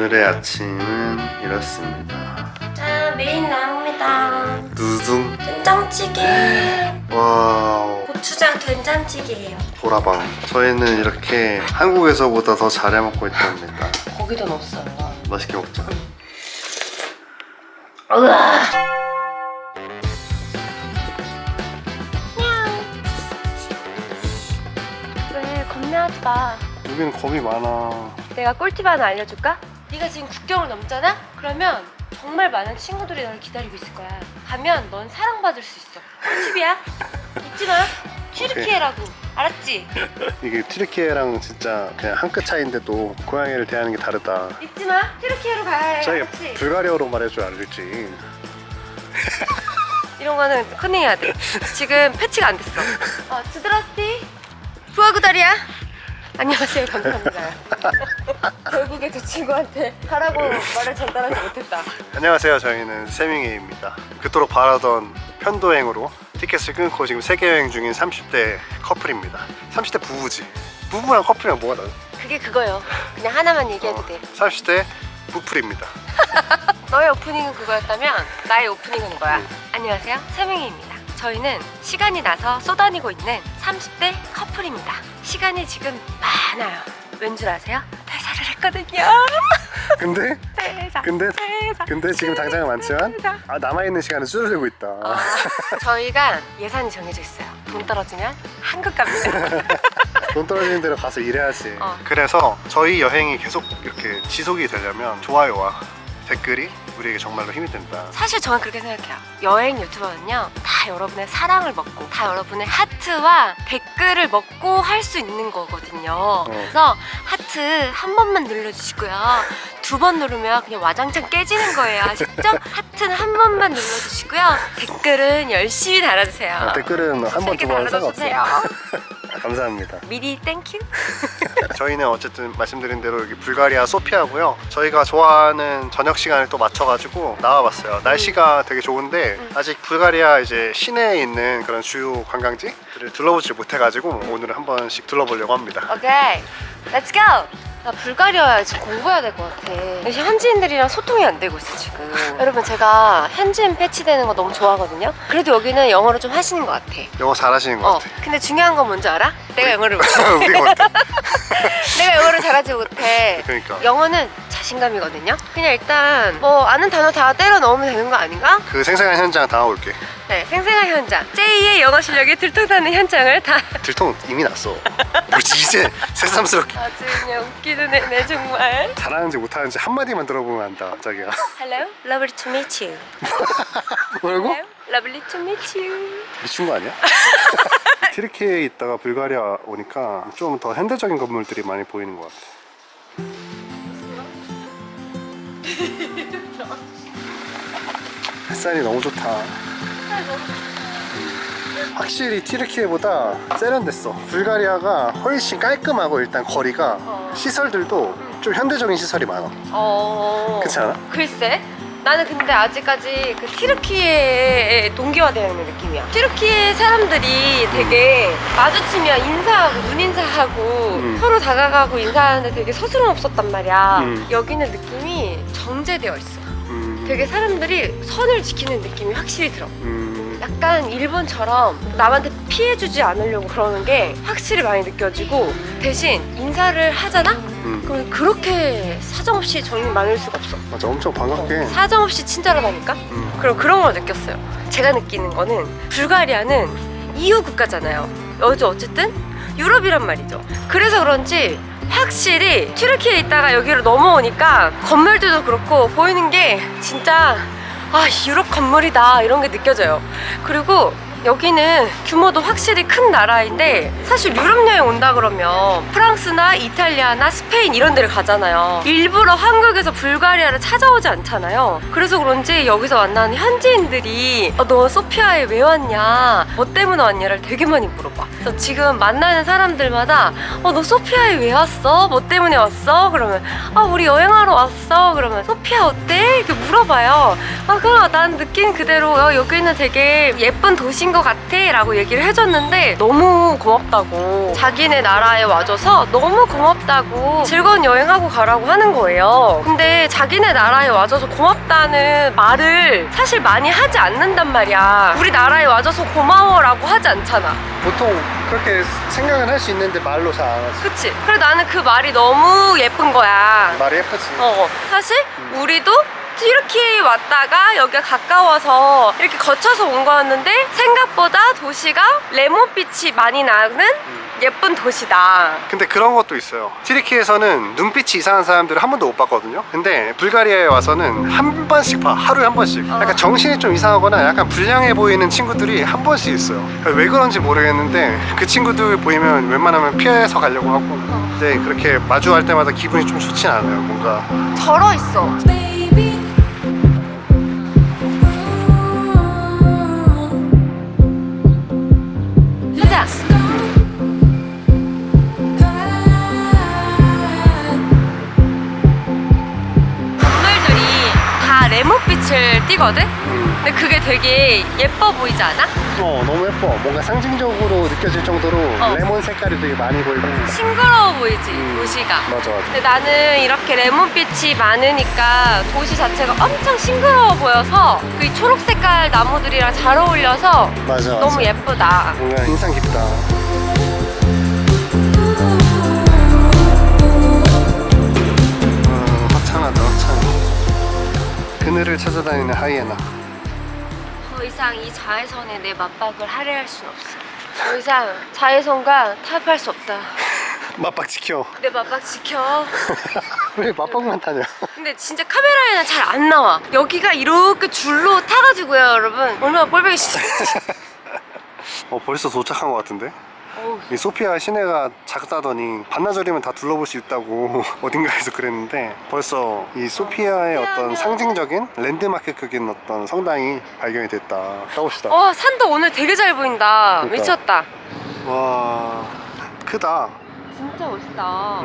오늘의 아침은 이렇습니다. 자, 메인 나옵니다. 두둥. 된장찌개. 와우. 고추장 된장찌개예요. 보라방. 저희는 이렇게 한국에서보다 더 잘해 먹고 있답니다. 고기도 넣었어요. 맛있게 먹자. 우와. 왜 겁내하지 마. 여기는 겁이 많아. 내가 꿀팁 하나 알려줄까? 네가 지금 국경을 넘잖아? 그러면 정말 많은 친구들이 너를 기다리고 있을 거야. 가면 넌 사랑받을 수 있어. 꿀팁이야. 잊지 마. 튀르키예라고. 알았지? 이게 튀르키예랑 진짜 그냥 한 끗 차이인데도 고양이를 대하는 게 다르다. 잊지 마. 튀르키예로 가야 해. 자기가 알았지? 불가리아로 말해줘야 알겠지. 이런 거는 커닝해야 돼. 지금 패치가 안 됐어. 주드라스티 부하구다리야. 안녕하세요. 감사합니다. 결국에 저 친구한테 가라고 말을 전달하지 못했다. 안녕하세요. 저희는 세밍웨이입니다. 그토록 바라던 편도행으로 티켓을 끊고 지금 세계 여행 중인 30대 커플입니다. 30대 부부지. 부부랑 커플이랑 뭐가 다르? 그게 그거요. 그냥 하나만 얘기해도 돼. 30대 부풀입니다. 너의 오프닝은 그거였다면 나의 오프닝은 이거야. 안녕하세요. 세명이입니다. 저희는 시간이 나서 쏘다니고 있는 30대 커플입니다. 시간이 지금 많아요. 왠 줄 아세요? 퇴사를 했거든요. 근데 퇴사. 근데 지금 당장은 많지만 남아있는 시간은 줄어들고 있다. 저희가 예산이 정해져 있어요. 돈 떨어지면 한국 갑니다. 돈 떨어지는 대로 가서 일해야지. 그래서 저희 여행이 계속 이렇게 지속이 되려면 좋아요와 댓글이 우리에게 정말로 힘이 된다. 사실 저는 그렇게 생각해요. 여행 유튜버는요, 다 여러분의 사랑을 먹고 다 여러분의 하트와 댓글을 먹고 할 수 있는 거거든요. 그래서 하트 한 번만 눌러주시고요. 2번 누르면 그냥 와장창 깨지는 거예요. 아시죠? 하트는 한 번만 눌러주시고요. 댓글은 열심히 달아주세요. 댓글은 한 번, 두 번 상관없어요. 감사합니다. 미리 땡큐. 저희는 어쨌든 말씀드린 대로 여기 불가리아 소피아고요. 저희가 좋아하는 저녁 시간을 또 맞춰가지고 나와봤어요. 날씨가 되게 좋은데 아직 불가리아 이제 시내에 있는 그런 주요 관광지들을 둘러보지 못해가지고 오늘은 한 번씩 둘러보려고 합니다. 오케이, 렛츠 고! 나 불가리아 지금 공부해야 될 것 같아. 현지인들이랑 소통이 안 되고 있어 지금. 여러분, 제가 현지인 패치되는 거 너무 좋아하거든요. 그래도 여기는 영어를 좀 하시는 것 같아. 영어 잘하시는 것 같아. 근데 중요한 건 뭔지 알아? 내가 영어를 못해. 우리 것 같아. 내가 영어를 잘하지 못해. 그러니까 영어는 자신감이거든요. 그냥 일단 뭐 아는 단어 다 때려 넣으면 되는 거 아닌가? 그 생생한 현장 담아올게. 네, 생생한 현장. 제이의 영어 실력이 들통나는 현장을 다. 들통 이미 났어. 뭐지 이제 새삼스럽게. 아주 그냥 웃기는 애네 정말. 잘하는지 못하는지 한마디만 들어보면 안다 자기가. Hello, lovely to meet you. 뭐라고? Hello, lovely to meet you. 미친 거 아니야? 튀르키예에 있다가 불가리아 오니까 좀 더 현대적인 건물들이 많이 보이는 것 같아. 햇살이 너무 좋다. 확실히 튀르키예보다 세련됐어. 불가리아가 훨씬 깔끔하고 일단 거리가 시설들도 좀 현대적인 시설이 많아. 그렇지 않아? 글쎄, 나는 근데 아직까지 그 튀르키예에 동기화되어 있는 느낌이야. 튀르키예 사람들이 되게 마주치면 인사하고 눈인사하고 서로 다가가고 인사하는데 되게 서스럼 없었단 말이야. 여기는 느낌이 정제되어 있어. 되게 사람들이 선을 지키는 느낌이 확실히 들어. 약간 일본처럼 남한테 피해주지 않으려고 그러는 게 확실히 많이 느껴지고, 대신 인사를 하잖아? 그럼 그렇게 사정없이 정이 많을 수가 없어. 맞아, 엄청 반갑게. 사정없이 친절하다니까? 그럼 그런 걸 느꼈어요. 제가 느끼는 거는 불가리아는 EU 국가잖아요. 어쨌든 유럽이란 말이죠. 그래서 그런지 확실히 튀르키예에 있다가 여기로 넘어오니까 건물들도 그렇고 보이는 게 진짜 유럽 건물이다 이런 게 느껴져요. 그리고 여기는 규모도 확실히 큰 나라인데, 사실 유럽 여행 온다 그러면 프랑스나 이탈리아나 스페인 이런 데를 가잖아요. 일부러 한국에서 불가리아를 찾아오지 않잖아요. 그래서 그런지 여기서 만나는 현지인들이 너 소피아에 왜 왔냐, 뭐 때문에 왔냐를 되게 많이 물어봐. 그래서 지금 만나는 사람들마다 너 소피아에 왜 왔어? 뭐 때문에 왔어? 그러면 우리 여행하러 왔어. 그러면 소피아 어때? 이렇게 물어봐요. 난 느낀 그대로 여기는 되게 예쁜 도시인 것 같아 라고 얘기를 해줬는데, 너무 고맙다고, 자기네 나라에 와줘서 너무 고맙다고 즐거운 여행하고 가라고 하는 거예요. 근데 이렇게 자기네 나라에 와줘서 고맙다는 말을 사실 많이 하지 않는단 말이야. 우리나라에 와줘서 고마워라고 하지 않잖아. 보통 그렇게 생각은 할 수 있는데 말로 잘 안 하지. 그치? 그래 나는 그 말이 너무 예쁜 거야. 말이 예쁘지. 사실 우리도 튀르키예 왔다가 여기가 가까워서 이렇게 거쳐서 온 거였는데 생각보다 도시가 레몬빛이 많이 나는 예쁜 도시다. 근데 그런 것도 있어요. 튀르키예에서는 눈빛이 이상한 사람들을 한 번도 못 봤거든요. 근데 불가리아에 와서는 한 번씩 봐. 하루에 한 번씩. 약간 정신이 좀 이상하거나 약간 불량해 보이는 친구들이 한 번씩 있어요. 왜 그런지 모르겠는데 그 친구들 보이면 웬만하면 피해서 가려고 하고. 근데 그렇게 마주할 때마다 기분이 좀 좋진 않아요. 뭔가 절어 있어. 가자. 건물들이 다 레몬빛을 띠거든? 근데 그게 되게 예뻐 보이지 않아? 너무 예뻐. 뭔가 상징적으로 느껴질 정도로 레몬 색깔이 되게 많이 보이고. 싱그러워 보이지, 도시가. 맞아. 근데 나는 이렇게 레몬빛이 많으니까 도시 자체가 엄청 싱그러워 보여서 그 초록 색깔 나무들이랑 잘 어울려서 맞아. 너무 예쁘다. 뭔가 인상 깊다. 화창하다, 화창해. 그늘을 찾아다니는 하이에나. 더 이상 이 자외선에 내 맞박을 할애할 순 없어. 더 이상 자외선과 타협할 수 없다. 맞박 지켜. 내 맞박 지켜. 왜 맞박만 타냐? 근데 진짜 카메라에는 잘 안 나와. 여기가 이렇게 줄로 타가지고요, 여러분. 얼마나 꼴보기 싫어. 벌써 도착한 것 같은데? 어우, 이 소피아 시내가 작다더니 반나절이면 다 둘러볼 수 있다고 어딘가에서 그랬는데 벌써 이 소피아의 어떤 상징적인 랜드마크격인 어떤 성당이 발견이 됐다. 가봅시다. 산도 오늘 되게 잘 보인다. 그러니까. 미쳤다. 와, 크다. 진짜 멋있다.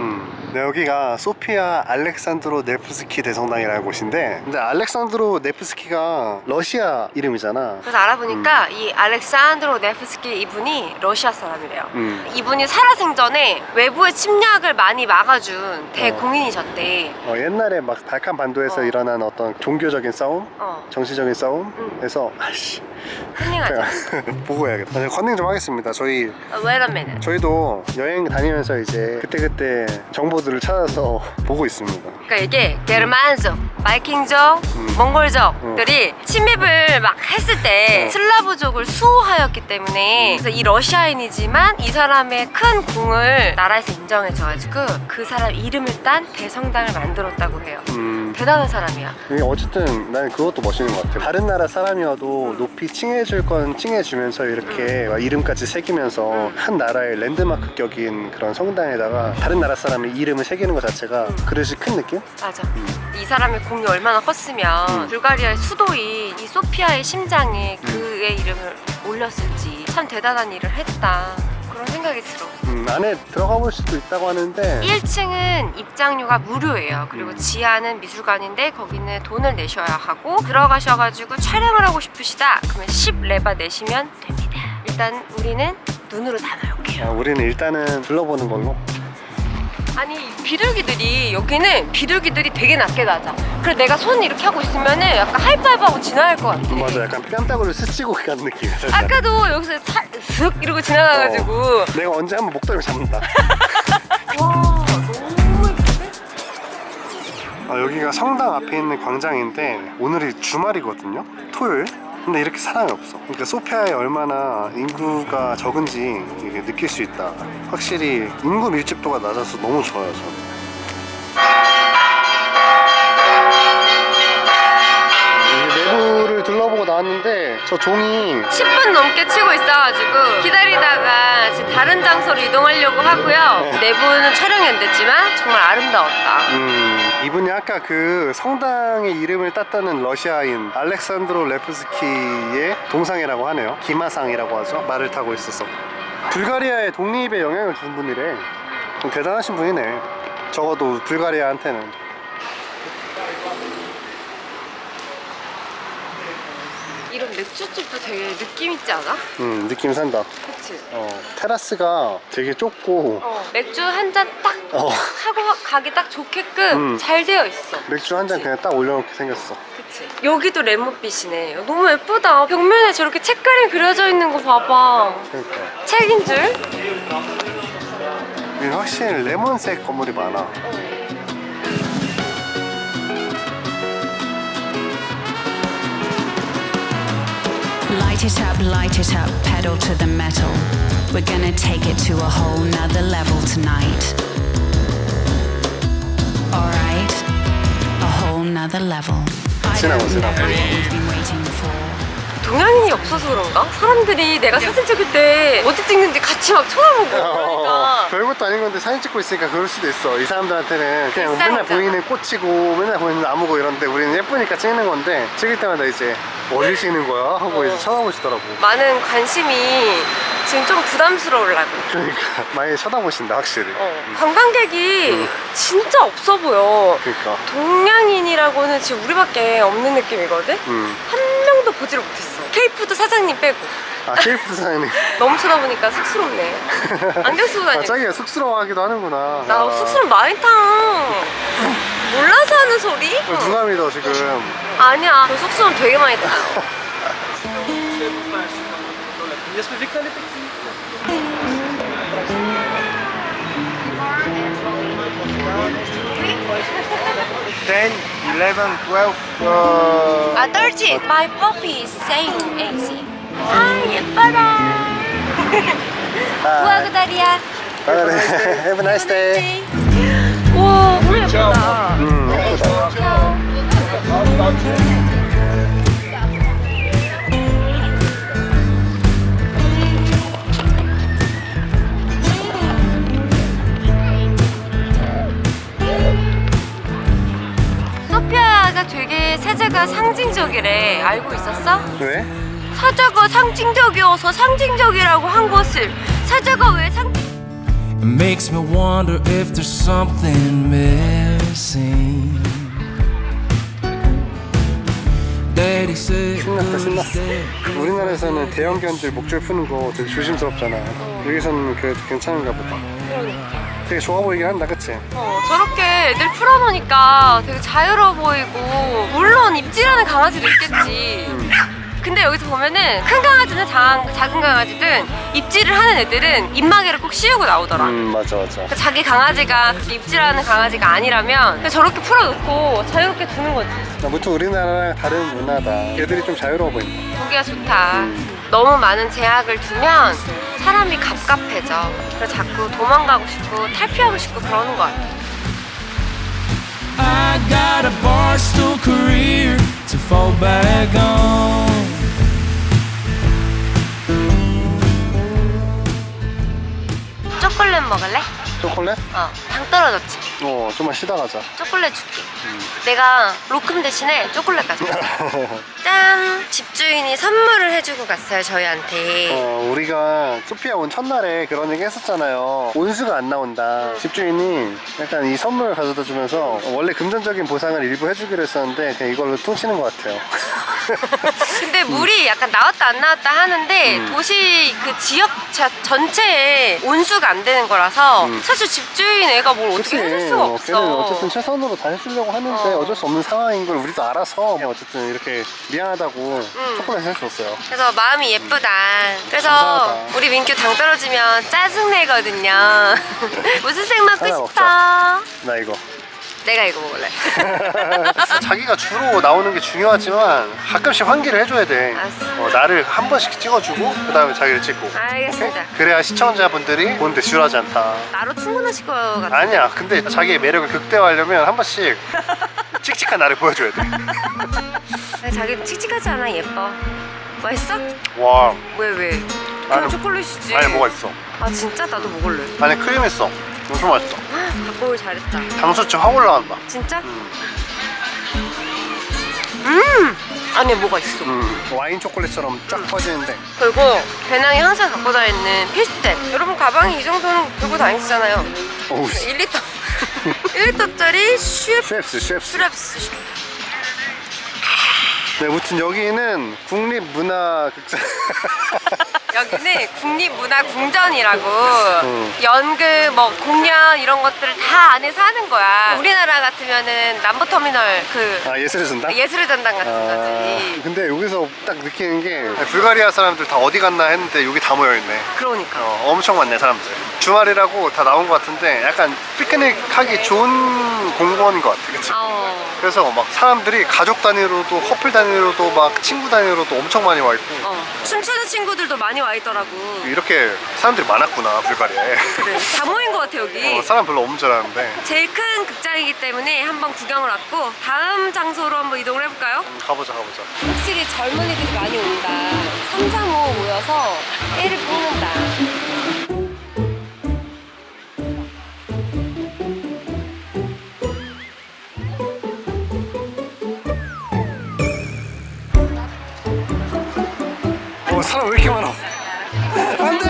네, 여기가 소피아 알렉산드로 네프스키 대성당이라는 곳인데, 근데 알렉산드로 네프스키가 러시아 이름이잖아. 그래서 알아보니까 이 알렉산드로 네프스키 이분이 러시아 사람이래요. 음. 이분이 살아생전에 외부의 침략을 많이 막아준 대공인이셨대. 옛날에 막 발칸 반도에서 일어난 어떤 종교적인 싸움, 정치적인 싸움에서 아씨 컨닝하자. 보고 해야겠다. 컨닝 좀 하겠습니다. Wait a minute. 저희도 여행 다니면서 이제 그때그때 정보들을 찾아서 보고 있습니다. 그러니까 이게 게르만족, 바이킹족, 몽골족들이 침입을 막 했을 때 슬라브족을 수호하였기 때문에 그래서 이 러시아인이지만 이 사람의 큰 공을 나라에서 인정해줘가지고 그 사람 이름을 딴 대성당을 만들었다고 해요. 대단한 사람이야. 이게 어쨌든 난 그것도 멋있는 것 같아요. 다른 나라 사람이어도 높이 칭해줄 건 칭해주면서 이렇게 막 이름까지 새기면서 한 나라의 랜드마크격인 그런 성당에다가 다른 나라 사람의 이름을 새기는 것 자체가 그릇이 큰 느낌? 맞아. 이 사람의 공이 얼마나 컸으면 불가리아의 수도인 이 소피아의 심장에 그의 이름을 올렸을지 참 대단한 일을 했다. 그런 생각이 들어. 안에 들어가 볼 수도 있다고 하는데 1층은 입장료가 무료예요. 그리고 지하는 미술관인데 거기는 돈을 내셔야 하고 들어가셔가지고 촬영을 하고 싶으시다 그러면 10레바 내시면 됩니다. 일단 우리는 눈으로 담아올게요. 우리는 일단은 둘러보는 걸로. 아니 비둘기들이 여기는 비둘기들이 되게 낮게 낮아. 그래서 내가 손 이렇게 하고 있으면은 약간 하이파이브하고 지나갈 것 같아. 맞아, 약간 뺨따구를 스치고 가는 느낌이야. 아까도 여기서 슥 이러고 지나가가지고 내가 언제 한번 목덜미 잡는다. 와 너무 예쁜데? 여기가 성당 앞에 있는 광장인데 오늘이 주말이거든요. 토요일. 근데 이렇게 사람이 없어. 그러니까 소피아에 얼마나 인구가 적은지 이게 느낄 수 있다. 확실히 인구 밀집도가 낮아서 너무 좋아요, 저는. 내부를 둘러보고 나왔는데 저 종이 10분 넘게 치고 있어가지고 기다리다가 지금 다른 장소로 이동하려고 하고요. 내부는 촬영이 안 됐지만 정말 아름다웠다. 이분이 아까 그 성당의 이름을 땄다는 러시아인 알렉산드로 레프스키의 동상이라고 하네요. 기마상이라고 하죠. 말을 타고 있어서 불가리아의 독립에 영향을 준 분이래. 대단하신 분이네. 적어도 불가리아한테는. 이런 맥주집도 되게 느낌 있지 않아? 느낌 산다. 그치? 테라스가 되게 좁고 맥주 한 잔 딱 하고 가기 딱 좋게끔 잘 되어 있어. 맥주 한 잔 그냥 딱 올려놓게 생겼어. 그치? 여기도 레몬빛이네. 너무 예쁘다. 벽면에 저렇게 책깔이 그려져 있는 거 봐봐. 그러니까 책인 줄? 여기 확실히 레몬색 건물이 많아. Light it up, pedal to the metal. We're gonna take it to a whole nother level tonight. Alright, a whole nother level. I don't know what we've been waiting for. 동양인이 없어서 그런가? 사람들이 내가 사진 찍을 때 어디 찍는지 같이 막 쳐다보고 그러니까 별것도 아닌 건데 사진 찍고 있으니까 그럴 수도 있어. 이 사람들한테는 그냥 일상이잖아. 맨날 보이는 꽃이고 맨날 보이는 나무고 이런데 우리는 예쁘니까 찍는 건데 찍을 때마다 이제 어딜 찍는 거야? 하고 이제 쳐다보시더라고. 많은 관심이 지금 좀 부담스러우려고. 그러니까 많이 쳐다보신다 확실히. 관광객이 진짜 없어 보여. 그러니까 동양인이라고는 지금 우리밖에 없는 느낌이거든? 한 명도 보지를 못했어. 케이푸드 사장님 빼고. 아 케이프 사장님. 너무 쳐다보니까 쑥스럽네. 안경 쓰고 아 다니. 자기가 쑥스러워하기도 하는구나. 나 쑥스러움 많이 타. 몰라서 하는 소리? 누가 믿어 지금. 아니야. 저 쑥스러움 되게 많이 타. Ten, 11, 12. 아, 13. My puppy is saying easy. 아, 예뻐라. 우와, 그다리야. Have a nice day. 와, 너무 예쁘다. 예쁘다. 소피아가 되게 사자가 상징적이래. 알고 있었어? 왜? 사자가 상징적이어서 상징적이라고 한 것을 사자가 왜 It makes me wonder if there's something missing. Daddy said 신났다 신났어. 우리나라에서는 대형견들 목줄 푸는 거 되게 조심스럽잖아. 여기서는 그래도 괜찮은가 보다. 되게 좋아 보이긴 한다, 그치? 저렇게 애들 풀어놓으니까 되게 자유로워 보이고 물론 입질하는 강아지도 있겠지. 근데 여기서 보면은 큰 강아지든 작은 강아지든 입질을 하는 애들은 입마개를 꼭 씌우고 나오더라. 맞아 맞아. 그러니까 자기 강아지가 입질하는 강아지가 아니라면 그냥 저렇게 풀어놓고 자유롭게 두는 거지. 아무튼 우리나라랑 다른 문화다. 애들이 좀 자유로워 보인다. 보기가 좋다. 너무 많은 제약을 두면 사람이 갑갑해져. 그래서 자꾸 도망가고 싶고 탈피하고 싶고 그러는 것 같아. I got a barstool career to fall back on. 초콜릿 먹을래? 초콜릿? 당 떨어졌지? 좀만 쉬다 가자. 초콜릿 줄게. 내가 로금 대신에 초콜릿 가져왔어. 짠! 집주인이 선물을 해주고 갔어요, 저희한테. 우리가 소피아 온 첫날에 그런 얘기 했었잖아요. 온수가 안 나온다. 집주인이 약간 이 선물을 가져다 주면서 원래 금전적인 보상을 일부 해주기로 했었는데 그냥 이걸로 퉁치는 것 같아요. 근데 물이 약간 나왔다 안 나왔다 하는데 도시 그 지역 전체에 온수가 안 되는 거라서 사실 집주인 애가 뭘 어떻게 해줄 수가 없어. 걔는 어쨌든 최선으로 다 해주려고 하는데 어쩔 수 없는 상황인 걸 우리도 알아서 그냥 어쨌든 이렇게 미안하다고 초콜릿 해줬어요. 그래서 마음이 예쁘다. 그래서 감사하다. 우리 민규 당 떨어지면 짜증내거든요. 무슨 색 먹고 하나 싶어? 먹자. 나 이거. 내가 이거 먹을래. 자기가 주로 나오는 게 중요하지만 가끔씩 환기를 해줘야 돼. 알았어. 나를 한 번씩 찍어주고 그 다음에 자기를 찍고. 알겠습니다. 그래야 시청자분들이 보는데 지루하지 않다. 나로 충분하실 것 같아. 아니야. 근데 자기의 매력을 극대화하려면 한 번씩 칙칙한 나를 보여줘야 돼. 자기 칙칙하지 않아. 예뻐. 맛있어? 와. 왜? 아니, 그냥 초콜릿이지. 안에 뭐가 있어? 아 진짜? 나도 먹을래. 안에 크림 있어. 엄청 맛있어. 갖고 오길 잘했다. 당수치 확 올라간다. 진짜? 안에 뭐가 있어. 와인 초콜릿처럼 쫙 퍼지는데. 그리고 배낭에 항상 갖고 다니는 필수템. 여러분 가방에 이 정도는 들고 다니시잖아요. 오우. 1리터 1리터짜리 쉐프스. 슈랩스. 네, 무튼 여기는 국립문화극장. 여기는 국립문화궁전이라고 연극, 뭐 공연 이런 것들을 다 안에서 하는 거야. 우리나라 같으면은 남부터미널 그 아, 예술의 전당? 예술의 전당 같은 거지. 근데 여기서 딱 느끼는 게 불가리아 사람들 다 어디 갔나 했는데 여기 다 모여있네. 그러니까. 엄청 많네 사람들. 주말이라고 다 나온 것 같은데 약간 피크닉 하기 좋은 공원인 것 같아. 그치? 그래서 막 사람들이 가족 단위로도 커플 단위로도 막 친구 단위로도 엄청 많이 와 있고 춤추는 친구들도 많이 와 있더라고. 이렇게 사람들이 많았구나 불가리아에. 그래. 다 모인 것 같아 여기. 사람 별로 없는 줄 알았는데. 제일 큰 극장이기 때문에 한번 구경을 왔고 다음 장소로 한번 이동을 해볼까요? 가보자. 확실히 젊은이들이 많이 온다. 3, 4, 5 모여서 애를 뽑는다. 사람 왜 이렇게 많아? 안돼.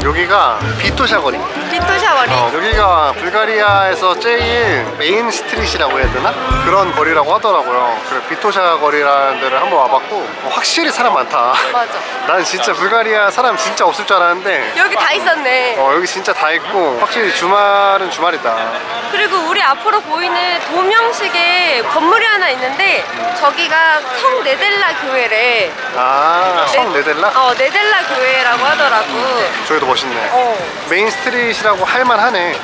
여기가 비토샤 거리. 비토샤 거리. 여기가 불가리아에서 제일 메인 스트릿이라고 해야 되나? 그런 거리라고 하더라고요. 그래 비토샤 거리라는 데를 한번 와봤고 확실히 사람 많다. 맞아. 난 진짜 불가리아 사람 진짜 없을 줄 알았는데 여기 다 있었네. 여기 진짜 다 있고 확실히 주말은 주말이다. 그리고 우리 앞으로 보이는 도명식의 건물이 하나 있는데 저기가 성 네델라 교회래. 성 네델라? 네델라 교회라고 하더라고. 저기도 멋있네. 메인 스트릿이라고 할만하네.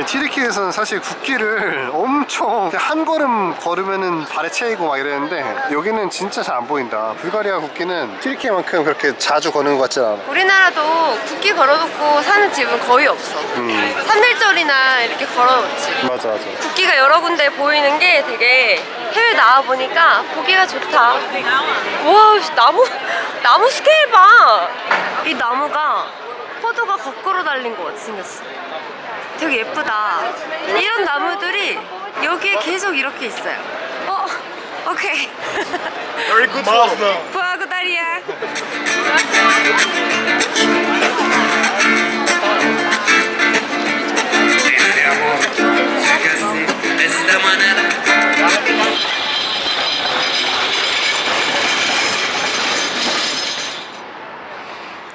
튀르키예에서는 사실 국기를 엄청 한 걸음 걸으면은 발에 채이고 막 이랬는데 여기는 진짜 잘 안 보인다. 불가리아 국기는 튀르키예만큼 그렇게 자주 거는 것 같지 않아. 우리나라도 국기 걸어놓고 사는 집은 거의 없어. 삼일절이나 이렇게 걸어놓지. 맞아. 국기가 여러 군데 보이는 게 되게 해외 나와 보니까 보기가 좋다. 와, 나무 스케일 봐. 이 나무가 포도가 거꾸로 달린 것 같이 생겼어. 되게 예쁘다. 이런 나무들이 여기에 계속 이렇게 있어요. 오케이. Very good Mazda. 부아구다리야.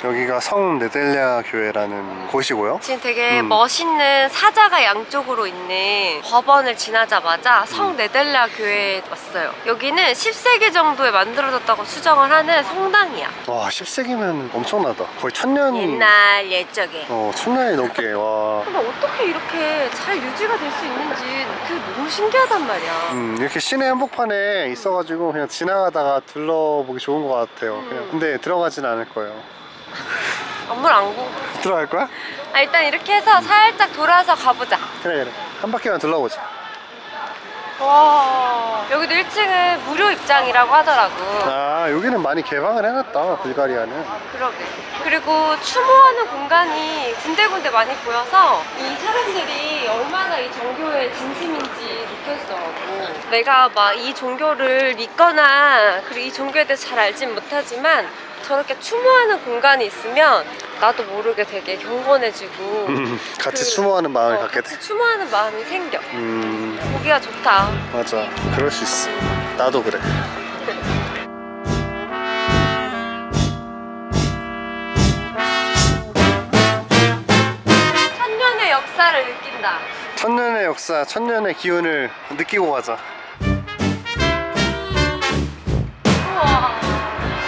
여기가 성 네델랴 교회라는 곳이고요. 지금 되게 멋있는 사자가 양쪽으로 있는 법원을 지나자마자 성 네델라 교회에 왔어요. 여기는 10세기 정도에 만들어졌다고 추정을 하는 성당이야. 와 10세기면 엄청나다. 거의 1000년. 옛날 옛적에. 1000년이 넘게. 와. 근데 어떻게 이렇게 잘 유지가 될 수 있는지 그게 너무 신기하단 말이야. 이렇게 시내 한복판에 있어가지고 그냥 지나가다가 둘러보기 좋은 것 같아요. 그냥. 근데 들어가진 않을 거예요. 물 안 고. 들어갈 거야? 일단 이렇게 해서 살짝 돌아서 가보자. 그래. 한 바퀴만 둘러보자. 와, 여기도 1층은 무료 입장이라고 하더라고. 여기는 많이 개방을 해놨다 불가리아는. 그러게. 그리고 추모하는 공간이 군데군데 많이 보여서 이 사람들이 얼마나 이 종교에 진심인지 느껴지더라고. 내가 막 이 종교를 믿거나 그리고 이 종교에 대해서 잘 알진 못하지만 저렇게 추모하는 공간이 있으면 나도 모르게 되게 경건해지고 같이 추모하는 마음을 갖게 돼. 같이 추모하는 마음이 생겨. 보기가 좋다. 맞아. 그럴 수 있어. 나도 그래. 천년의 역사를 느낀다. 천년의 역사, 천년의 기운을 느끼고 가자. 우와,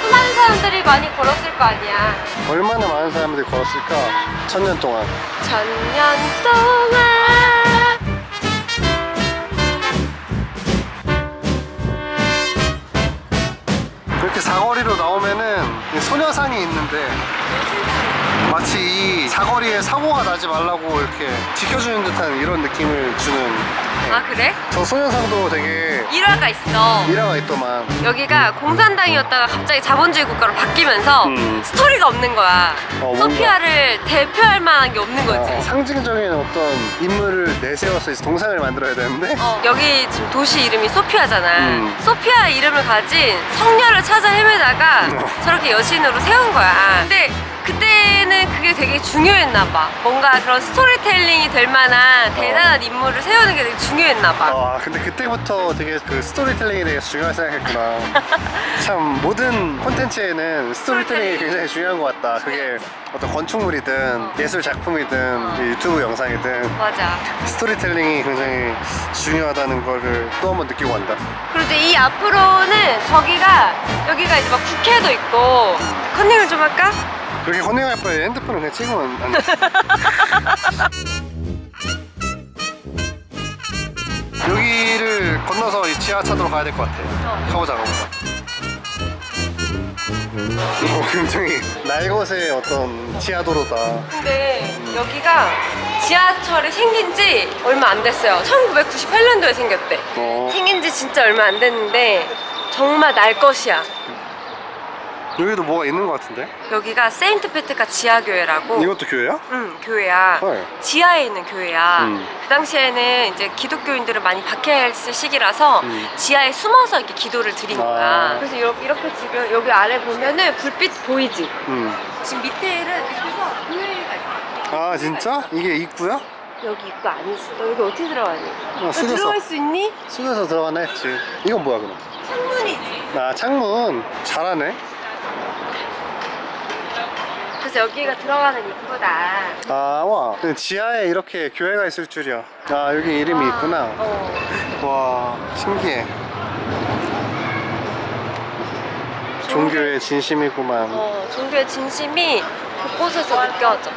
수많은 사람들이 많이 걸었을 거 아니야. 얼마나 많은 사람들이 걸었을까? 1000년 동안. 1000년 동안. 이렇게 사거리로 나오면은 소녀상이 있는데 마치 이 사거리에 사고가 나지 말라고 이렇게 지켜주는 듯한 이런 느낌을 주는. 그래? 저 소녀상도 되게 일화가 있어. 일화가 있더만. 여기가 공산당이었다가 갑자기 자본주의 국가로 바뀌면서 스토리가 없는 거야. 뭔가. 소피아를 대표할 만한 게 없는 거지. 상징적인 어떤 인물을 내세워서 이제 동상을 만들어야 되는데 여기 지금 도시 이름이 소피아잖아. 소피아 이름을 가진 성녀를 찾아 헤매다가 저렇게 여신으로 세운 거야. 근데 그때는 그게 되게 중요했나 봐. 뭔가 그런 스토리텔링이 될 만한 대단한 인물을 세우는 게 되게 중요했나 봐. 아 근데 그때부터 되게 그 스토리텔링이 되게 중요하게 생각했구나. 참 모든 콘텐츠에는 스토리텔링이 굉장히 중요한 것 같다. 그게 어떤 건축물이든 예술 작품이든 유튜브 영상이든 맞아. 스토리텔링이 굉장히 중요하다는 거를 또 한 번 느끼고 간다. 그리고 이제 이 앞으로는 여기가 이제 막 국회도 있고 컨닝을 좀 할까? 그렇게 컨닝할 바에 핸드폰을 그냥 찍으면 안 돼. 여기를 건너서 이 지하차도로 가야 될 것 같아. 가보자. 굉장히 날것의 어떤 지하도로다. 근데 여기가 지하철이 생긴 지 얼마 안 됐어요. 1998년도에 생겼대. 생긴 지 진짜 얼마 안 됐는데 정말 날 것이야. 여기도 뭐가 있는 것 같은데? 여기가 세인트 페트카 지하교회라고. 이것도 교회야? 응, 교회야. 헐. 지하에 있는 교회야. 음. 그 당시에는 이제 기독교인들을 많이 박해했을 시기라서 지하에 숨어서 이렇게 기도를 드린 거야. 아. 그래서 이렇게 지금 여기 아래 보면은 불빛 보이지? 지금 밑에서 교회가 있어. 아 진짜? 이게 입구야? 여기 입구 아니지? 너 여기 어떻게 들어가니? 너 숙여서. 들어갈 수 있니? 숙여서 들어가나 했지. 이건 뭐야 그럼? 창문이지. 아 창문. 잘하네. 그래서 여기가 들어가는 입구다. 아 와. 근데 지하에 이렇게 교회가 있을 줄이야. 아 여기 이름이 있구나. 와 신기해. 종교의 진심이구만. 종교의 진심이 곳곳에서 느껴져.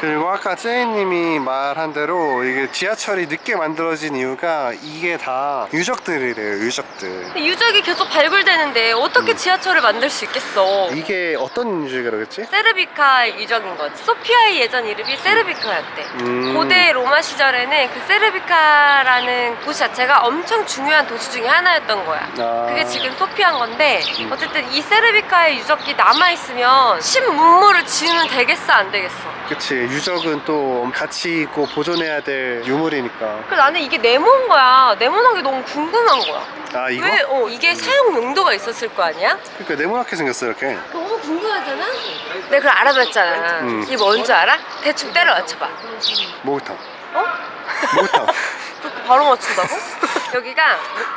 그리고 아까 제이님이 말한 대로 이게 지하철이 늦게 만들어진 이유가 이게 다 유적들이래요. 유적들. 근데 유적이 계속 발굴되는데 어떻게 지하철을 만들 수 있겠어? 이게 어떤 유적이라고 했지? 세르비카 유적인 거지. 소피아의 예전 이름이 세르비카였대. 고대 로마 시절에는 그 세르비카라는 곳 자체가 엄청 중요한 도시 중에 하나였던 거야. 아. 그게 지금 소피아인 건데 어쨌든 이 세르비카의 유적이 남아있으면 신문물을 지으면 되겠어 안 되겠어? 그치. 유적은 또 가치 있고 보존해야 될 유물이니까. 그래서 나는 이게 네모인 거야. 네모난 게 너무 궁금한 거야. 아 이거? 왜 이게 사용 용도가 있었을 거 아니야? 그러니까 네모나게 생겼어 이렇게. 너무 궁금하잖아? 내가 그걸 알아봤잖아. 이게 뭔지 알아? 대충 때려 맞춰봐. 목욕탕. 어? 목욕탕. 그렇게 바로 맞춘다고? 여기가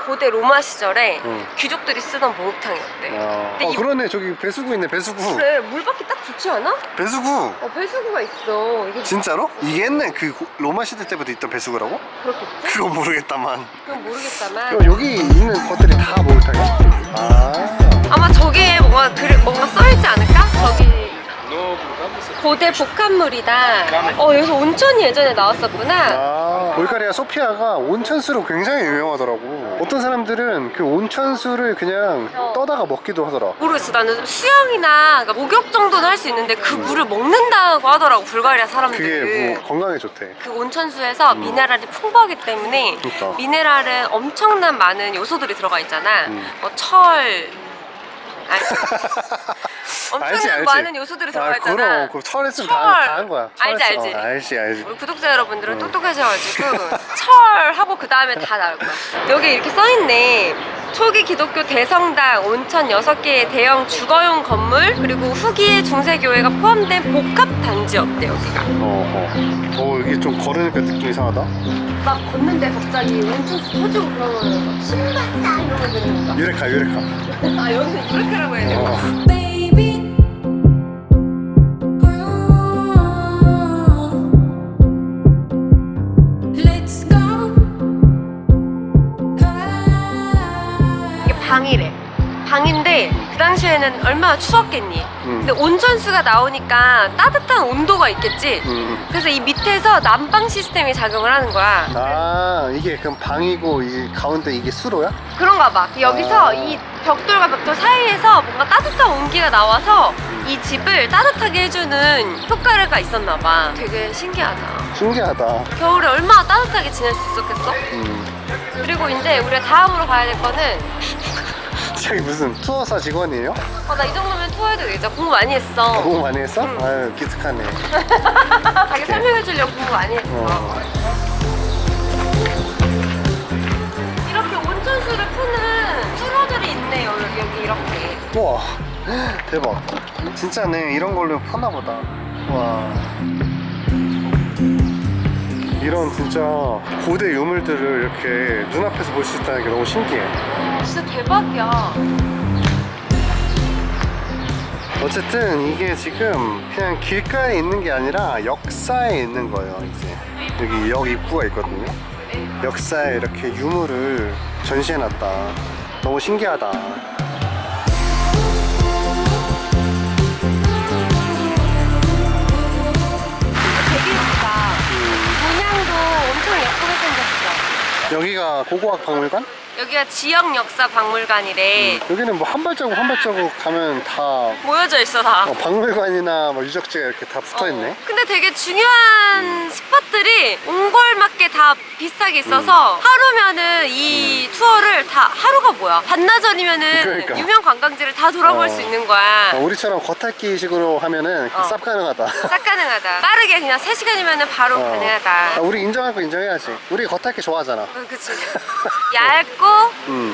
고대 로마 시절에 응. 귀족들이 쓰던 목욕탕이었대. 근데 이- 그러네. 저기 배수구 있네. 배수구. 그래, 물 받기 딱 좋지 않아? 배수구. 배수구가 있어. 이게 진짜로? 이게 옛날 그 로마 시대 때부터 있던 배수구라고? 그렇겠지? 그건 모르겠다만. 그건 모르겠다만 그럼 여기 있는 것들이 다 목욕탕이야? 아. 아마 저기에 뭔가 써있지 않을까? 저기 고대 복합물이다. 여기서 온천이 예전에 나왔었구나. 아, 불가리아 소피아가 온천수로 굉장히 유명하더라고. 어떤 사람들은 그 온천수를 그냥 떠다가 먹기도 하더라. 모르겠어. 나는 수영이나 그러니까 목욕 정도는 할 수 있는데 그 물을 먹는다고 하더라고, 불가리아 사람들이. 그게 뭐 건강에 좋대. 그 온천수에서 미네랄이 풍부하기 때문에 그러니까. 미네랄은 엄청난 많은 요소들이 들어가 있잖아. 뭐 철, 엄청난 알지. 많은 요소들이 들어가 있잖아. 그럼 그 철했으면 다 한 거야. 알지, 철했어. 알지. 알지. 우리 구독자 여러분들은 똑똑하셔가지고 철하고 그 다음에 다 나올 거야. 여기 이렇게 써있네. 초기 기독교 대성당, 온천 6개의 대형 주거용 건물, 그리고 후기의 중세교회가 포함된 복합 단지였대 여기가. 이게 좀 걸으니까 느낌 이상하다. 막 걷는데 갑자기 온천수 터지고 그러면 신봤다 이런 거 듣는 거야. 유레카. 아 여기서 이렇게라고 해야 되나? Baby. Let's go. 이게 방이래. 방인데 그 당시에는 얼마나 추웠겠니? 근데 온천수가 나오니까 따뜻한 온도가 있겠지? 그래서 이 밑에서 난방 시스템이 작용을 하는 거야. 아, 이게 그럼 방이고 이 가운데 이게 수로야? 그런가 봐. 여기서 아. 이 벽돌과 벽돌 사이에서 뭔가 따뜻한 온기가 나와서 이 집을 따뜻하게 해주는 효과가 있었나 봐. 되게 신기하다. 신기하다. 겨울에 얼마나 따뜻하게 지낼 수 있었겠어? 그리고 이제 우리가 다음으로 가야 될 거는 저기 무슨 투어사 직원이에요? 나 이 정도면 투어해도 되겠다. 공부 많이 했어. 공부 많이 했어? 아유 기특하네. 자기 설명해 주려고 공부 많이 했어. 이렇게 온천수를 푸는 이렇게. 우와 대박. 진짜네. 이런 걸로 파나 보다. 와 이런 진짜 고대 유물들을 이렇게 눈앞에서 볼 수 있다는 게 너무 신기해. 진짜 대박이야. 어쨌든 이게 지금 그냥 길가에 있는 게 아니라 역사에 있는 거예요. 이제 여기 역 입구가 있거든요. 역사에 이렇게 유물을 전시해놨다. 너무 신기하다. 되게 예쁘다. 문양도 엄청 예쁘게 생겼어. 여기가 고고학 박물관? 여기가 지역 역사 박물관이래. 여기는 뭐 한 발자국 한 발자국 가면 다 모여져 있어 다. 박물관이나 뭐 유적지가 이렇게 다 붙어있네. 근데 되게 중요한 스팟들이 옹골맞게 다 비슷하게 있어서 하루면은 이 투어를 다 하루가 뭐야? 반나절이면은 그러니까. 유명 관광지를 다 돌아볼 어. 수 있는 거야. 우리처럼 겉핥기 식으로 하면은 쌉 가능하다. 싹 가능하다. 빠르게 그냥 3시간이면은 바로 가능하다. 우리 인정할 거 인정해야지. 우리 겉핥기 좋아하잖아. 그치. 얇고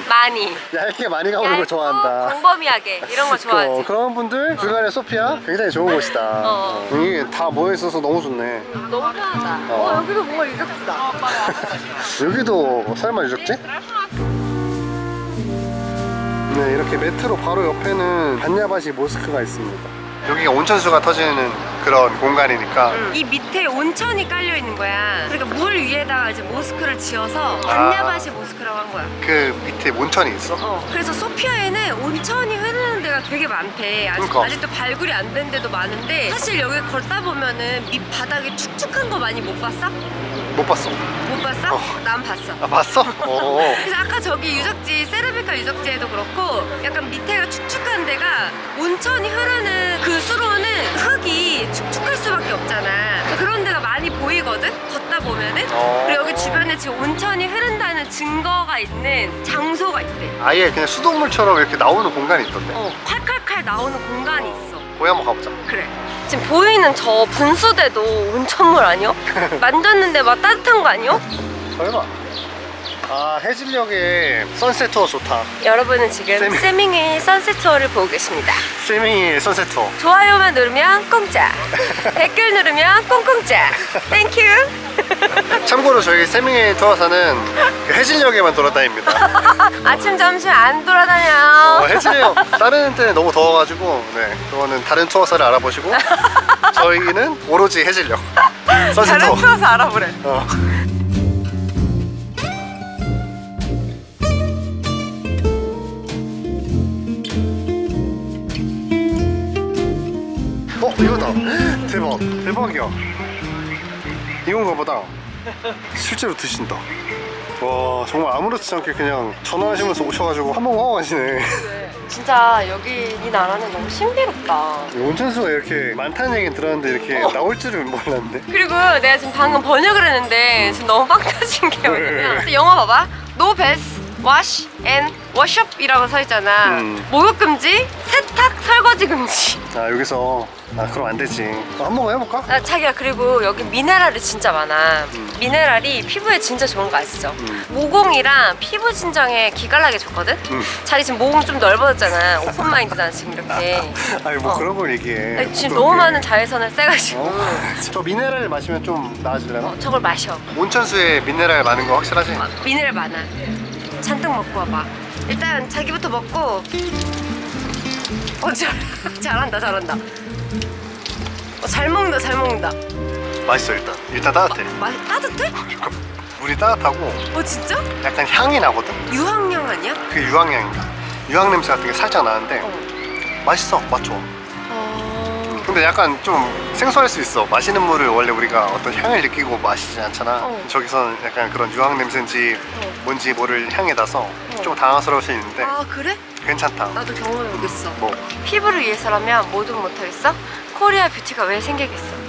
많이. 얇게 많이 가보는 걸 좋아한다. 광범위하게 이런 거 좋아하지. 그런 분들 불가리아 소피아 굉장히 좋은 곳이다. 이게 다 모여있어서 너무 좋네. 너무 편하다. 여기도 뭔가 유적지다. 여기도 설마 유적지? 네, 이렇게 메트로 바로 옆에는 반야바시 모스크가 있습니다. 여기가 온천수가 터지는 그런 공간이니까 이 밑에 온천이 깔려 있는 거야. 그러니까 물 위에다가 이제 모스크를 지어서 반야바시 모스크라고 한 거야. 그 밑에 온천이 있어? 그래서 소피아에는 온천이 흐르는 데가 되게 많대. 그러니까. 아직도 발굴이 안 된 데도 많은데 사실 여기 걷다 보면은 밑 바닥에 축축한 거 많이 못 봤어? 못 봤어. 못 봤어? 난 봤어. 아 봤어? 그래서 아까 저기 유적지 세라비카 유적지에도 그렇고 약간 밑에가 축축한 데가 온천이 흐르는 그 수로는 흙이 축축할 수밖에 없잖아. 그런 데가 많이 보이거든? 걷다 보면은. 그리고 여기 주변에 지금 온천이 흐른다는 증거가 있는 장소가 있대. 아예 그냥 수돗물처럼 이렇게 나오는 공간이 있던데. 칼칼칼 나오는 공간이 있어. 거기 한번 가보자. 그래. 지금 보이는 저 분수대도 온천물 아니야? 만졌는데 막 따뜻한 거 아니야? 설마. 아 해질녘에 선셋 투어 좋다. 여러분은 지금 세밍의 선셋 투어를 보고 계십니다. 세밍이 선셋 투어. 좋아요만 누르면 공짜. 댓글 누르면 꽁꽁짜. 땡큐. 참고로 저희 세밍이 투어사는 그 해질녘에만 돌아다닙니다. 아침 점심 안 돌아다녀요. 해질녘 다른 때는 너무 더워가지고 네 그거는 다른 투어사를 알아보시고 저희는 오로지 해질녘 선셋 투어. 다른 투어서 알아보래. 이거다. 대박. 대박이야. 이건가 보다. 실제로 드신다. 와 정말 아무렇지 않게 그냥 전화하시면서 오셔가지고 한 번 하고 가시네. 진짜 여기 이 나라는 너무 신비롭다. 온천수가 이렇게 많다는 얘기 들었는데 이렇게 나올 줄은 몰랐는데. 그리고 내가 지금 방금 번역을 했는데 지금 너무 빵 터진 게 뭐냐면 영어 봐봐. No bath, wash and wash up 이라고 서 있잖아. 목욕 금지, 세탁, 설거지 금지. 아 여기서 그럼 안 되지. 한번 해볼까? 자기야 그리고 여기 미네랄이 진짜 많아. 미네랄이 피부에 진짜 좋은 거 아시죠? 모공이랑 피부 진정에 기깔나게 좋거든? 자기 지금 모공 좀 넓어졌잖아. 오픈마인드잖아 지금 이렇게. 아니 뭐 그런 걸 얘기해. 아니, 지금 너무 많은 자외선을 쐬가지고 저 미네랄을 마시면 좀 나아질려나? 저걸 마셔. 온천수에 미네랄 많은 거 확실하지? 미네랄 많아. 잔뜩 먹고 와봐. 일단 자기부터 먹고. 잘한다 잘한다. 잘 먹는다 잘 먹는다. 맛있어 일단 따뜻해. 맛이 따뜻해? 물이 따뜻하고 진짜? 약간 향이 나거든? 유황향 아니야? 그게 유황향인가? 유황 냄새 같은 게 살짝 나는데 맛있어. 맛 좋아. 근데 약간 좀 생소할 수 있어. 마시는 물을 원래 우리가 어떤 향을 느끼고 마시지 않잖아. 저기서는 약간 그런 유황 냄새인지 뭔지 모를 향이 나서 좀 당황스러울 수 있는데 그래? 괜찮다. 나도 경험해보겠어. 뭐 피부를 위해서라면 뭐든 못하겠어? 코리아 뷰티가 왜 생기겠어?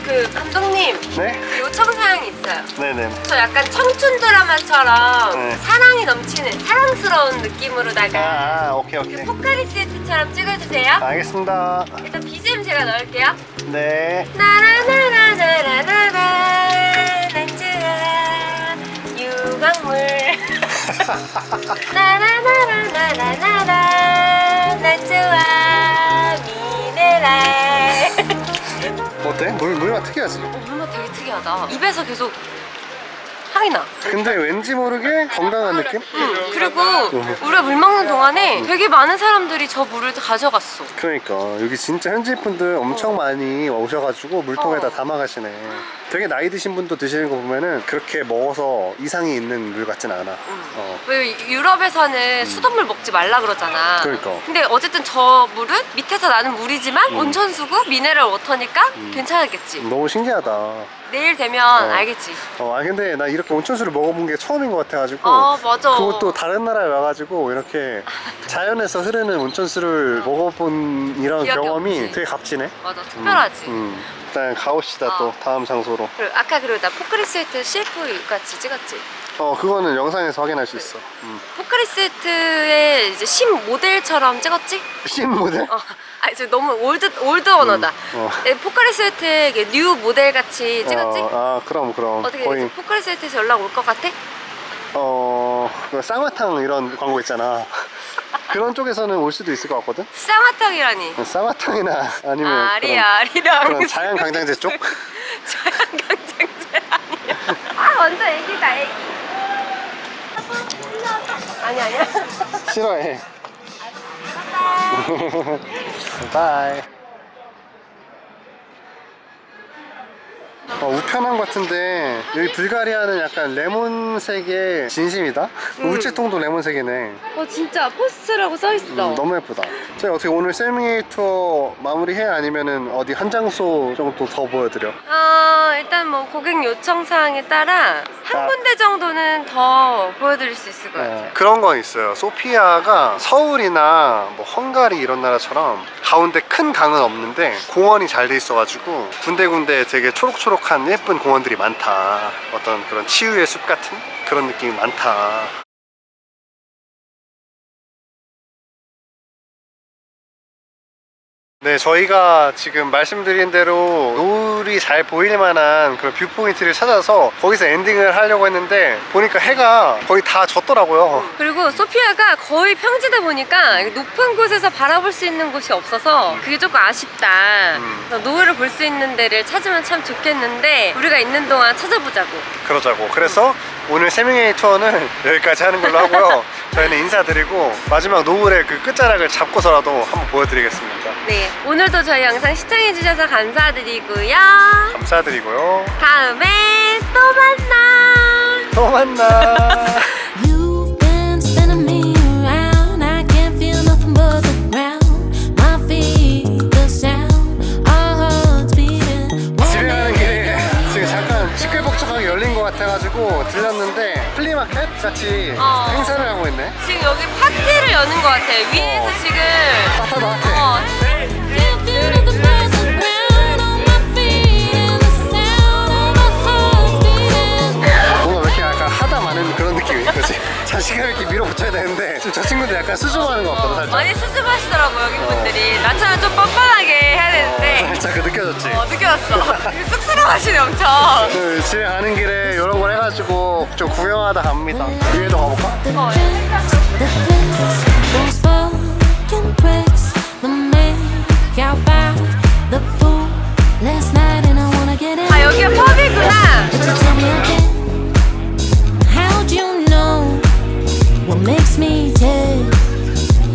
그 감독님 네? 요청사항이 있어요. 네네. 저 약간 청춘 드라마처럼 네. 사랑이 넘치는 사랑스러운 느낌으로다가 오케이. 그 포카리 스웨트처럼 찍어주세요. 알겠습니다. 일단 BGM 제가 넣을게요. 네. 나라나라나라나라 난지라 유광물 나나나나나나나나 나 좋아 미네랄. 어때? 물맛 특이하지? 물맛 되게 특이하다. 입에서 계속 향이 나. 근데 왠지 모르게 건강한 느낌? 그리고 우리가 물 먹는 동안에 되게 많은 사람들이 저 물을 다 가져갔어. 그러니까 여기 진짜 현지 분들 엄청 많이 오셔가지고 물통에다 담아가시네. 되게 나이 드신 분도 드시는 거 보면은 그렇게 먹어서 이상이 있는 물 같진 않아. 왜 유럽에서는 수돗물 먹지 말라 그러잖아. 그러니까. 근데 어쨌든 저 물은 밑에서 나는 물이지만 온천수고 미네랄 워터니까 괜찮았겠지. 너무 신기하다. 내일 되면 알겠지. 근데 나 이렇게 온천수를 먹어본 게 처음인 것 같아가지고. 맞아. 그것도 다른 나라에 와가지고 이렇게 자연에서 흐르는 온천수를 먹어본 이런 기억이 경험이 없지. 되게 값지네. 맞아, 특별하지. 일단 가봅시다. 또 다음 장소로. 그리고 아까 나 포크리스웨트 CF 같이 찍었지. 그거는 영상에서 확인할 수 있어. 포크리스웨트의 이제 신 모델처럼 찍었지? 신 모델? 이제 너무 올드 언어다. 포크리스웨트의 이게 뉴 모델 같이 찍었지? 그럼 어떻게 거의 포크리스웨트에서 연락 올 것 같아? 그 쌍화탕 이런 광고 있잖아. 그런 쪽에서는 올 수도 있을 것 같거든. 쌍화탕이라니. 쌍화탕이나 아니면 아리랑 그런 자연 강장제 쪽? 자연강장제 아니야. 완전 애기다 애기. 아니야. 싫어해. 바이. 우편함 같은데 여기 불가리아는 약간 레몬색의 진심이다? 울지통도 레몬색이네. 진짜 포스트라고 써있어. 너무 예쁘다. 저희 어떻게 오늘 셀밍웨이 투어 마무리해? 아니면은 어디 한 장소 정도 더 보여드려? 일단 뭐 고객 요청 사항에 따라 한 군데 정도는 더 보여드릴 수 있을 것 같아요. 그런 건 있어요. 소피아가 서울이나 뭐 헝가리 이런 나라처럼 가운데 큰 강은 없는데 공원이 잘 돼 있어가지고 군데군데 되게 초록초록한 예쁜 공원들이 많다. 어떤 그런 치유의 숲 같은 그런 느낌이 많다. 네, 저희가 지금 말씀드린 대로 노을이 잘 보일 만한 그런 뷰 포인트를 찾아서 거기서 엔딩을 하려고 했는데 보니까 해가 거의 다 졌더라고요. 그리고 소피아가 거의 평지다 보니까 높은 곳에서 바라볼 수 있는 곳이 없어서 그게 조금 아쉽다. 그래서 노을을 볼 수 있는 데를 찾으면 참 좋겠는데 우리가 있는 동안 찾아보자고. 그러자고. 그래서 오늘 세명의 투어는 여기까지 하는 걸로 하고요. 저희는 인사드리고 마지막 노을의 그 끝자락을 잡고서라도 한번 보여드리겠습니다. 네, 오늘도 저희 영상 시청해주셔서 감사드리고요. 감사드리고요. 다음에 또 만나. 또 만나. You've been spinning me around. I can't feel nothing but the ground. My feet, the sound, our hearts beating. 집에 가는 길에 지금 잠깐 시끌벅적하게 열린 것 같아가지고 들렸는데 플리마켓 같이 행사를 하고 있네. 지금 여기 파티를 여는 것 같아. 위에서 지금 핫하다. Can't feel nothing but the ground on my feet and the sound of our hearts beating. 뭔가 왜 이렇게 약간 하다 많은 그런 느낌이 그치? 자신감 있게 밀어붙여야 되는데 지금 저 친구들 약간 수줍어하는 것 같거든 살짝. 많이 수줍하시더라고 여기 분들이. 나처럼 좀 뻔뻔하게 해야 되는데 살짝 그 느껴졌지? 느껴졌어. 쑥스러워하시네 엄청. 그 집에 가는 길에 이런 걸 해가지고 좀 구경하다 갑니다. 위에도 가볼까? The bliss, those fucking bricks, the make out by the pool last night, and I wanna get in. 여기가 펍이구나. But you tell me again, how'd you know what makes me tick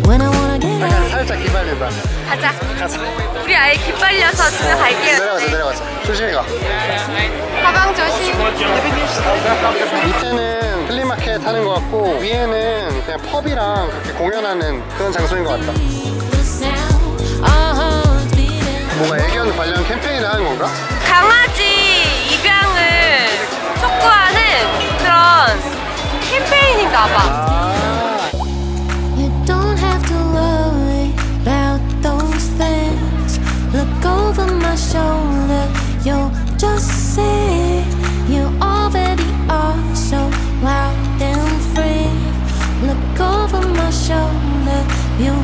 when I wanna get 약간 in? 살짝 기발린다. 가자. 가자. 우리 아예 기빨려서 집에 갈게요. 내려가자. 조심히 가. 가방 조심. 밑에는 플리마켓 하는 것 같고 위에는 그냥 펍이랑 그렇게 공연하는 그런 장소인 것 같다. The sound, our hearts beating. 뭔가 애견 관련 캠페인을 하는 건가? 강아지 입양을 촉구하는 그런 캠페인인가 봐. You don't have to worry about those things. Look over my shoulder, you'll just see you already are so wild and free. Look over my shoulder, you